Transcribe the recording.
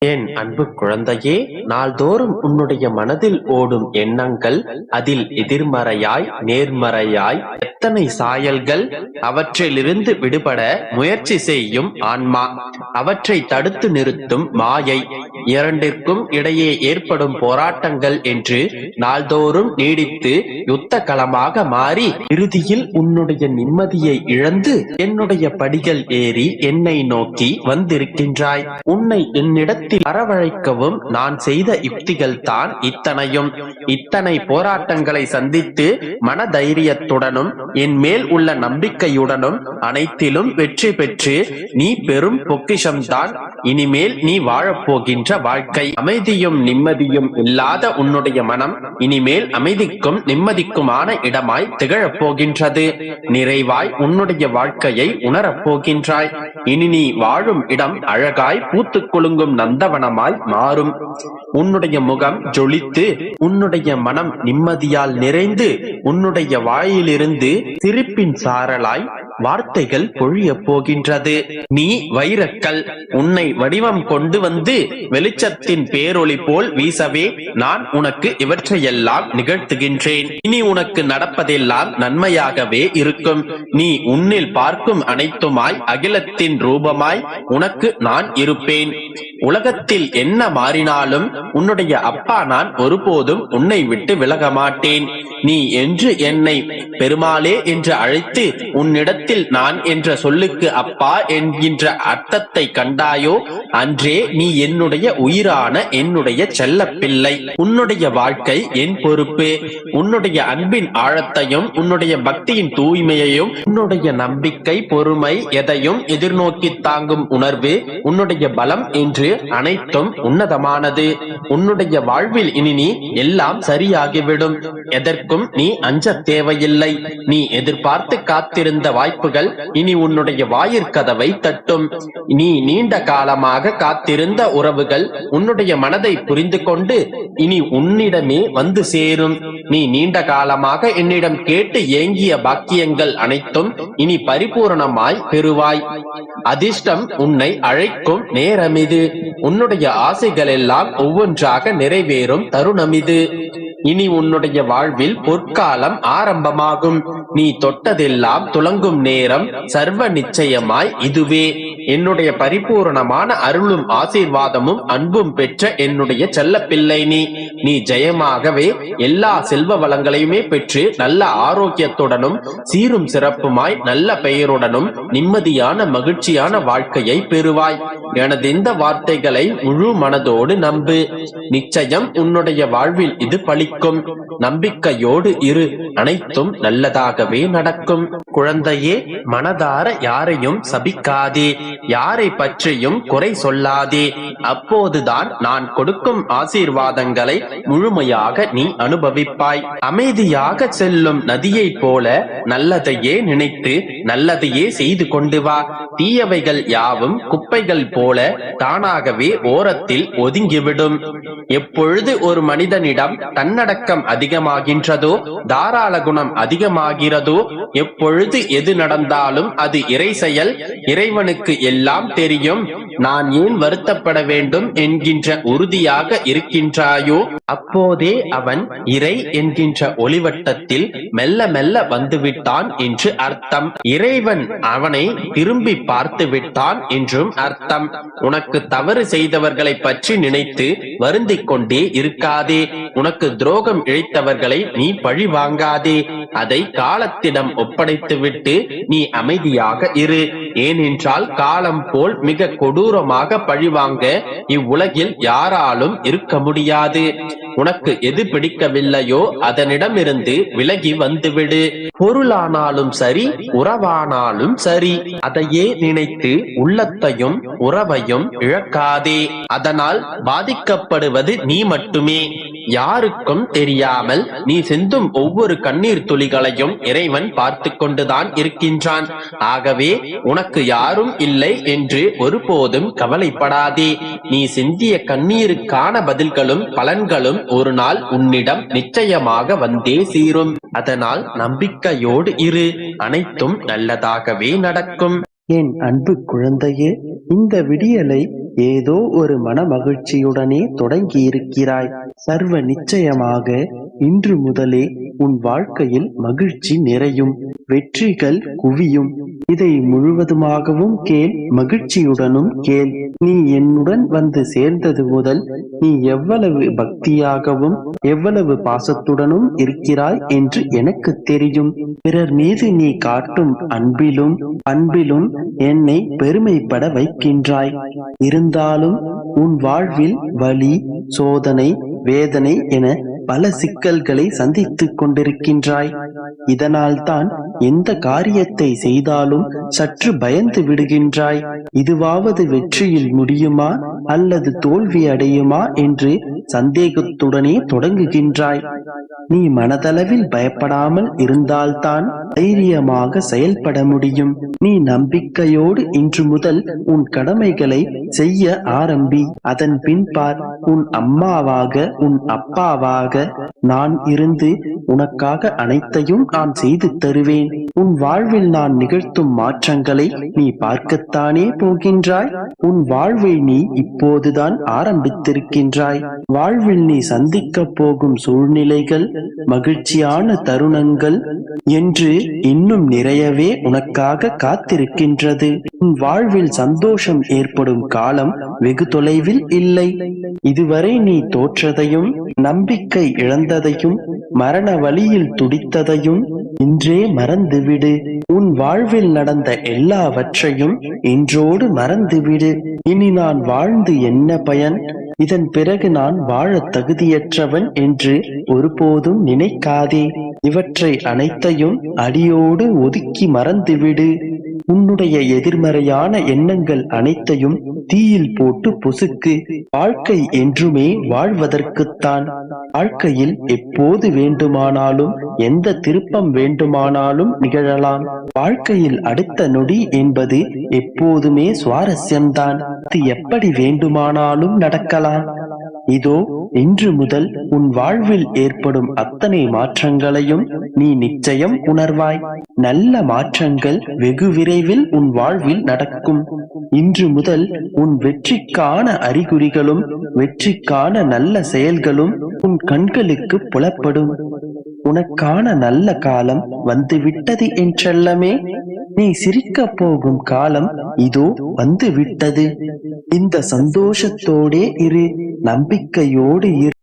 என் அன்பு குழந்தையே, நாள்தோறும் உன்னுடைய மனதில் ஓடும் எண்ணங்கள் அதில் எதிர்மறையாய் நேர்மறையாய் எத்தனை சாயல்கள். அவற்றிலிருந்து விடுபட முயற்சி செய்யும் ஆன்மா, அவற்றை தடுத்து நிறுத்தும் மாயை, இரண்டிற்கும் இடையே ஏற்படும் போராட்டங்கள் என்று நாள்தோறும் நீடித்து யுத்த களமாக மாறி இறுதியில் உன்னுடைய நிம்மதியை இழந்து என்னுடைய படிகள் ஏறி என்னை நோக்கி வந்திருக்கின்றாய். உன்னை என்னிடத்தில் வரவழைக்கவும் நான் செய்த யுக்திகள் தான் இத்தனையும். இத்தனை போராட்டங்களை சந்தித்து மன தைரியத்துடனும் என் மேல் உள்ள நம்பிக்கையுடனும் அனைத்திலும் வெற்றி பெற்று நீ பெரும் பொக்கிஷம்தான் இனிமேல் நீ வாழப்போகின்ற வாழ்க்கை. அமைதியும் நிம்மதியும் இல்லாத உன்னுடைய மனம் இனிமேல் அமைதிக்கும் நிம்மதிக்குமான இடமாய் திகழப் போகின்றது. நிறைவாய் உன்னுடைய வாழ்க்கையை உணரப் போகின்றாய். இனி நீ வாழும் இடம் அழகாய் பூத்து குலுங்கும் நந்தவனமாய் மாறும். உன்னுடைய முகம் ஜொலித்து உன்னுடைய மனம் நிம்மதியால் நிறைந்து உன்னுடைய வாயிலிருந்து சிரிப்பின் சாரலாய் வார்த்தைகள் பொழிய போகின்றது. நீ வைரக்கல். உன்னை வடிவம் கொண்டு வந்து வெளிச்சத்தின் பேரொளி போல் வீசவே நான் உனக்கு இவற்றையெல்லாம் நிகழ்த்துகின்றேன். இனி உனக்கு நடப்பதெல்லாம் நன்மையாகவே இருக்கும். நீ உன்னில் பார்க்கும் அனைத்துமாய் அகிலத்தின் ரூபமாய் உனக்கு நான் இருப்பேன். உலகத்தில் என்ன மாறினாலும் உன்னுடைய அப்பா நான் ஒருபோதும் உன்னை விட்டு விலக மாட்டேன். நீ என்று என்னை பெருமாளே என்று அழைத்து உன்னிடத்தில் நான் என்ற சொல்லுக்கு அப்பா என்கின்ற அர்த்தத்தை கண்டாயோ அன்றே நீ என்னுடைய உயிரான என்னுடைய செல்ல பிள்ளை. உன்னுடைய வாழ்க்கை என் பொறுப்பு. உன்னுடைய அன்பின் ஆழத்தையும் உன்னுடைய பக்தியின் தூய்மையையும் உன்னுடைய நம்பிக்கை பொறுமை எதையும் எதிர்நோக்கி தாங்கும் உணர்வு உன்னுடைய பலம் என்று அனைத்தும் உன்னதமானது. உன்னுடைய வாழ்வில் இனி நீ எல்லாம் சரியாகிவிடும். எதற்கும் நீ அஞ்ச தேவையில்லை. நீ எதிர்பார்த்து காத்திருந்த வாய்ப்புகள் இனி உன்னுடைய வாயிற்கதவை தட்டும். நீ நீண்ட காலமாக காத்திருந்த உறவுகள் உன்னுடைய மனதை புரிந்து கொண்டு இனி உன்னிடமே வந்து சேரும். நீ நீண்ட காலமாக என்னிடம் கேட்டு ஏங்கிய பாக்கியங்கள் அனைத்தும் இனி பரிபூரணமாய் பெறுவாய். அதிர்ஷ்டம் உன்னை அழைக்கும் நேரமிது. உன்னுடைய ஆசைகள் எல்லாம் ஒவ்வொன்றாக நிறைவேறும் தருணமிது. இனி உன்னுடைய வாழ்வில் பொற்காலம் ஆரம்பமாகும். நீ தொட்டதெல்லாம் துலங்கும் நேரம் சர்வ நிச்சயமாய் இதுவே. என்னுடைய பரிபூரணமான அருளும் ஆசீர்வாதமும் அன்பும் பெற்ற என்னுடைய செல்ல பிள்ளை நீ ஜெயமாகவே எல்லா செல்வ வளங்களையுமே பெற்று நல்ல ஆரோக்கியத்துடனும் சீரும் சிறப்புமாய் நல்ல பெயருடனும் நிம்மதியான மகிழ்ச்சியான வாழ்க்கையை பெறுவாய். எனது இந்த வார்த்தைகளை முழு மனதோடு நம்பு. நிச்சயம் உன்னுடைய வாழ்வில் இது பலிக்கும். நம்பிக்கையோடு இரு. அனைத்தும் நல்லதாகவே நடக்கும். குழந்தையே, மனதார யாரையும் சபிக்காதே. யாரை பற்றியும் குறை சொல்லாதே. அப்போதுதான் நான் கொடுக்கும் ஆசீர்வாதங்களை முழுமையாக நீ அனுபவிப்பாய். அமைதியாக செல்லும் நதியை போல நல்லதையே நினைத்து நல்லதையே செய்து கொண்டு வா. தீயவைகள் யாவும் குப்பைகள் போல தானாகவே ஓரத்தில் ஒதுங்கிவிடும். எப்பொழுது ஒரு மனிதனிடம் தன்னடக்கம் அதிகமாகின்றதோ தாராள குணம் அதிகமாகிறதோ எப்பொழுது எது நடந்தாலும் அது இறை செயல், இறைவனுக்கு எல்லாம் தெரியும், நான் ஏன் வருத்தப்பட வேண்டும் என்கின்ற உறுதியாக இருக்கின்றாயோ அப்போதே அவன் இறை என்கின்ற ஒளிவட்டத்தில் மெல்ல மெல்ல வந்துவிட்டான் என்று அர்த்தம். இறைவன் அவனை திரும்பி பார்த்து விட்டான் என்றும் அர்த்தம். உனக்கு தவறு செய்தவர்களை பற்றி நினைத்து வருந்திக் கொண்டே இருக்காதே. உனக்கு துரோகம் இழைத்தவர்களை நீ பழி வாங்காதே. அதை காலத்திடம் ஒப்படைத்துவிட்டு நீ அமைதியாக இரு. ஏனென்றால் காலம் போல் மிக கொடூரமாக பழிவாங்க இவ்வுலகில் யாராலும் இருக்க முடியாது. உனக்கு எது பிடிக்கவில்லையோ அதனிடமிருந்து விலகி வந்துவிடு. பொருளானாலும் சரி, உறவானாலும் சரி, அதையே நினைத்து உள்ளத்தையும் உறவையும் இழக்காதே. அதனால் பாதிக்கப்படுவது நீ மட்டுமே. யாருக்கும் தெரியாமல் நீ சிந்தும் ஒவ்வொரு கண்ணீர் துளிகளையும் இறைவன் பார்த்து கொண்டுதான் இருக்கின்றான். ஆகவே உனக்கு யாரும் இல்லை என்று ஒருபோதும் கவலைப்படாதே. நீ சிந்திய கண்ணீருக்கான பதில்களும் பலன்களும் ஒரு நாள் உன்னிடம் நிச்சயமாக வந்தே சீரும். அதனால் நம்பிக்கையோடு இரு. அனைத்தும் நல்லதாகவே நடக்கும். என் அன்பு குழந்தையே, இந்த விடியலை ஏதோ ஒரு மன மகிழ்ச்சியுடனே தொடங்கி இருக்கிறாய். சர்வ நிச்சயமாக இன்று முதலே உன் வாழ்க்கையில் மகிழ்ச்சி நிறையும், வெற்றிகள் குவியும். இதை முழுவதுமாகவும் கேள், மகிழ்ச்சியுடனும் கேள். நீ என்னுடன் வந்து சேர்ந்தது முதல் நீ எவ்வளவு பக்தியாகவும் எவ்வளவு பாசத்துடனும் இருக்கிறாய் என்று எனக்கு தெரியும். பிறர் மீது நீ காட்டும் அன்பிலும் என்னை பெருமைப்பட வைக்கின்றாய். இருந்தாலும் உன் வாழ்வில் வலி, சோதனை, வேதனை என பல சிக்கல்களை சந்தித்துக் கொண்டிருக்கின்றாய். இதனால்தான் எந்த காரியத்தை செய்தாலும் சற்று பயந்து விடுகின்றாய். இதுவாவது வெற்றியில் முடியுமா அல்லது தோல்வி அடையுமா என்று சந்தேகத்துடனே தொடங்குகின்றாய். நீ மனதளவில் பயப்படாமல் இருந்தால்தான் தைரியமாக செயல்பட முடியும். நீ நம்பிக்கையோடு இன்று முதல் உன் கடமைகளை செய்ய ஆரம்பி. அதன் பின்பார், உன் அம்மாவாக உன் அப்பாவாக நான் இருந்து உனக்காக அனைத்தையும் நான் செய்து தருவேன். உன் வாழ்வில் நான் நிகழ்த்தும் மாற்றங்களை நீ பார்க்கத்தானே போகின்றாய். உன் வாழ்வை நீ இப்போதுதான் ஆரம்பித்திருக்கின்றாய். வாழ்வில் நீ சந்திக்க போகும் சூழ்நிலைகள், மகிழ்ச்சியான தருணங்கள் என்று இன்னும் நிறையவே உனக்காக காத்திருக்கின்றது. உன் வாழ்வில் சந்தோஷம் ஏற்படும் காலம் வெகு தொலைவில் இல்லை. இதுவரை நீ தோற்றதையும், நம்பிக்கை இழந்ததையும், மரண வழியில் துடித்ததையும் இன்றே மறந்துவிடு. உன் வாழ்வில் நடந்த எல்லாவற்றையும் இன்றோடு மறந்துவிடு. இனி நான் வாழ்ந்து என்ன பயன்? இதன் பிறகு நான் வாழ தகுதியற்றவன் என்று ஒருபோதும் நினைக்காதே. இவற்றை அனைத்தையும் அடியோடு ஒதுக்கி மறந்துவிடு. உன்னுடைய எதிர்மறையான எண்ணங்கள் அனைத்தையும் தீயில் போட்டு பொசுக்கு. வாழ்க்கை என்றுமே வாழ்வதற்குத்தான். வாழ்க்கையில் எப்போது வேண்டுமானாலும் எந்த திருப்பம் வேண்டுமானாலும் நிகழலாம். வாழ்க்கையில் அடுத்த நொடி என்பது எப்போதுமே சுவாரஸ்யம்தான். அது எப்படி வேண்டுமானாலும் நடக்கலாம். இதோ இன்று முதல் உன் வாழ்வில் ஏற்படும் அத்தனை மாற்றங்களையும் நீ நிச்சயம் உணர்வாய். நல்ல மாற்றங்கள் வெகு விரைவில் உன் வாழ்வில் நடக்கும். இன்று முதல் உன் வெற்றிக்கான அறிகுறிகளும் வெற்றிக்கான நல்ல செயல்களும் உன் கண்களுக்கு புலப்படும். உனக்கான நல்ல காலம் வந்துவிட்டது என் செல்லமே. நீ சிரிக்க போகும் காலம் இதோ வந்து விட்டது. இந்த சந்தோஷத்தோடே இரு, நம்பிக்கையோடு இரு.